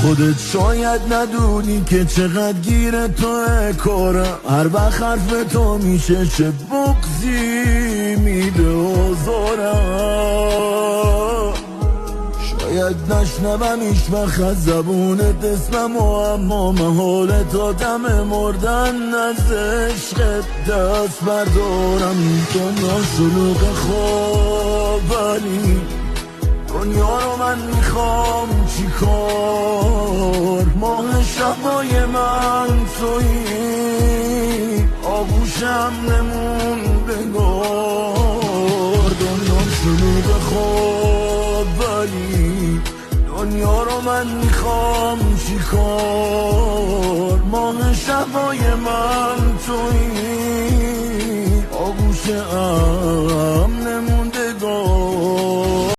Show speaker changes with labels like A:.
A: خودت شاید ندونی که چقدر گیر توه کارم، هر وقت حرف تو میشه چه بغضی میده آزارم. شاید نشنوم هیچ وقت از زبونت اسمم اما محال تا دم مردن از عشقت دست بردارم. دنیا شلوغ خواب ولی دنیا رو من میخوام چیکار؟ ماه شبای من تویی، آغوشم نموندگار. دنیا شلوغ خواب ولی دنیا رو من میخوام چیکار؟ ماه شبای من تویی، آغوشم